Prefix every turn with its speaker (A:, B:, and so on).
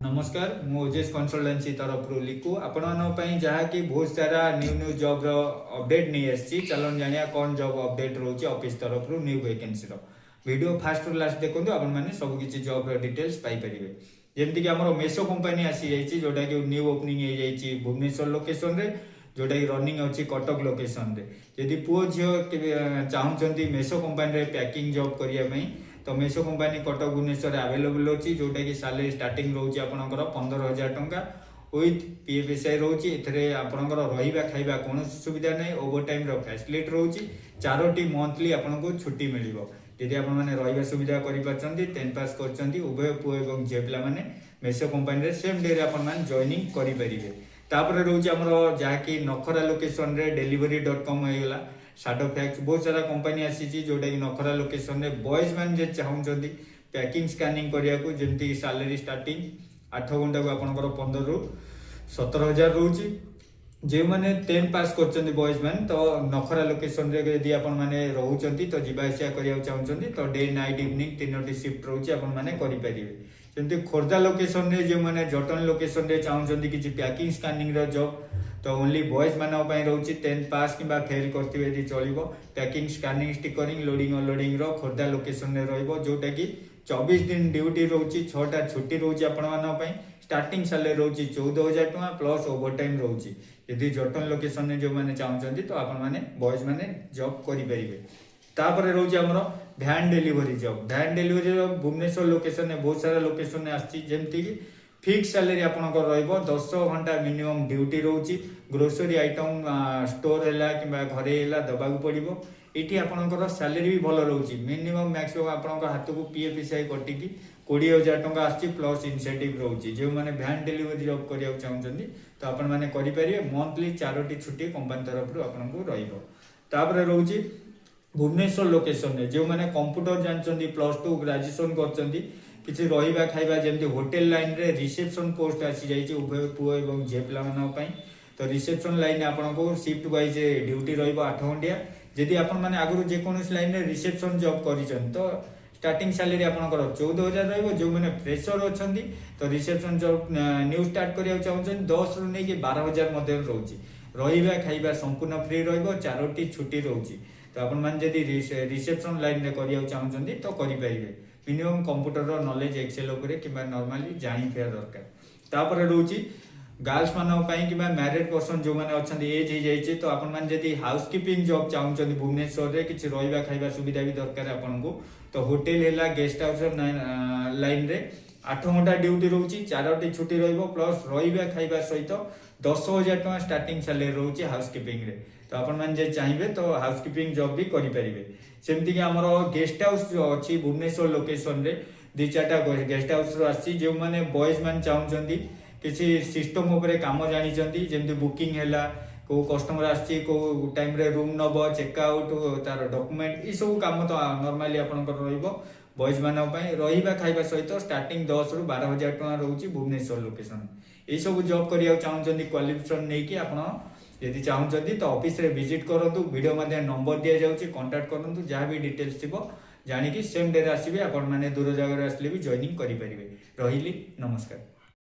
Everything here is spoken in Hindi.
A: नमस्कार मु ओजेस कंसल्टेंसी तरफ लिखु आपण जहाँकि बहुत सारा न्यू न्यू जॉब रो अपडेट नहीं आसी चलन जानिया कौन जॉब अपडेट रोचे ऑफिस तरफ न्यू वैकेंसी रो वीडियो फास्ट रु लास्ट देखो आपण मैंने सब किसी जॉब रो डिटेल्स पाई परिवे जेमति कि हमरो मेसो कंपनी आसी जाइछि जोटा कि न्यू ओपनिंग हो जाइछि भुवनेश्वर लोकेशन रे जोटा कि रनिंग अछि कटक लोकेशन रे यदि पुओ झियो चाहउछंती मेसो कंपनी रे पैकिंग जॉब करिया पई तो मेसो कंपनी कटक भुवनेश्वर अवेलेबल अच्छी जोटा कि सालेरी स्टार्टिंग रोचे आपंकर 15,000 टंका विथ पीएफएसआई रोचे आपंकर रहा खाଇବା कौन सुविधा नहीं ओवर टाइम फैसिलिटी रोचे 4टी मंथली आपको छुट्टी मिल जदि आप सुविधा कर 10 पास कर उभय पुओ और झील पाने meso company same day joining करेंगे तापर रोचे आमर जहाँकि नखरा लोकेशन रे delivery.com होगा साडो फैक्स बहुत सारा कंपनी आसी जोटा कि नखरा लोकेशन रे बॉयज मैन जे चाहउछंती पैकिंग स्कैनिंग करिया को जेमती कि सैलरी स्टार्टिंग 8 घंटा को आपनकर 15 रु 17,000 रहउची जे माने 10 पास करछंती बॉयज मैन तो नखरा लोकेशन रे यदि आपन माने रहउछंती तो जिबा आसिया करिया चाहउछंती तो डे नाइट इवनिंग तीनोटी शिफ्ट रहउची आपन माने करि परिबे जेमती खोर्धा लोकेशन रे जे माने जटन लोकेशन रे चाहउछंती कि पैकिंग स्कैनिंग रो जॉब तो ओनली बॉयज मान रोचे 10 पास कि फेल करते चलो packing scanning stickering loading unloading Khordha location रे जोटा कि 24 दिन ड्यूटी रोचे 6टा छुट्टी रोचे आपण स्टार्टिंग सैलरी रोचे 14,000 टका प्लस ओवर टाइम रोचे यदि जटन लोकेशन में जो मैंने चाहते तो आपण बॉयज मैंने जॉब करें रोचे आमर भैन डेलीवरी जॉब भुवनेश्वर लोकेशन में बहुत सारा लोकेशन आमती फिक्स सैलरी आपंकर रही 10 घंटा मिनिमम ड्यूटी रोची ग्रोसरी आइटम स्टोर है कि घरे दबा पड़ो ये आपंकर सैलरी भी भल रोचे मिनिमम मैक्सिमम आप हाथ को पीएफएसआई कटिकी 20,000 टका आसी प्लस इनसेंटिव रोचे जो मैंने भैन डेलीवरी जॉब करने चाहते तो आपरे मंथली 4टी छुट्टी कंपनी तरफ आपको रोचे भुवनेश्वर लोकेशन में जो मैंने कंप्यूटर जानते +2 ग्रेजुएशन कर किसी रहा खाଇବା जमी होटेल लाइन रे रिसेप्शन पोस्ट आसी जाइए उभय पुओ और झील पाई तो रिसेप्शन लाइन आपको शिफ्ट वाइज ड्यूटी रहा 8 घंटिया जदि आपने आगुरी जेकोसी लाइन रे रिसेप्शन जॉब कर तो स्टार्टिंग सैलरी आपंकर 14,000 रो मैंने फ्रेशर अच्छा तो रिसेप्शन जॉब न्यू स्टार्ट करने चाहते 10 रु नहीं 12,000 रोचे रहा खाଇବା संपूर्ण फ्री रो4टी छुट्टी रोचे तो आपड़ी रिसेप्शन लाइन में करने चाहते तो करेंगे मिनिमम कंप्यूटर नॉलेज एक्सेल कि नॉर्मली जानी दरकार तापर रोची गर्ल्स मान कि मैरिड पर्सन जो मैंने अच्छा एज हो जाए तो आपड़ी हाउस कीपिंग जॉब चाहते भुवनेश्वर में किसी रहा खाଇବା सुविधा भी दरकार आपको तो होटेल है गेस्ट हाउस लाइन रे 8 घंटा ड्यूटी रोचे 4टी छुट्टी प्लस रहा खाଇବା सहित 10,000 टका स्टार्टिंग सैलरी रोचे हाउस कीपिंग रे तो आपण चाहिए तो हाउस कीपिंग जॉब भी करेंगे सेमती आमर गेस्ट हाउस जो अच्छी भुवनेश्वर लोकेशन रे 2-4टा गेस्ट हाउस आसी जो मैंने बॉयज मैन चाहते किसी सिस्टम उपरे काम जानी जमी बुकिंग है को कस्टमर आसी को टाइम रे रूम नब चेकआउट तार डॉक्यूमेंट ये सब कम तो नॉर्मली आपंकर बॉयज मान रहा खाଇବା सहित स्टार्टिंग 10 रु 12,000 टका रोचे भुवनेश्वर लोकेशन ये सब जॉब करने चाहते क्वालिफिकेशन नहीं कि यदि चाहते तो ऑफिस रे विजिट करूँ वीडियो मध्य नंबर दि जाऊँगी कांटेक्ट करूँ जहाँ भी डिटेल्स थी जानिकी सेम डे आसवे आपण मैंने दूर जगह आसले भी जॉइनिंग करेंगे रही नमस्कार।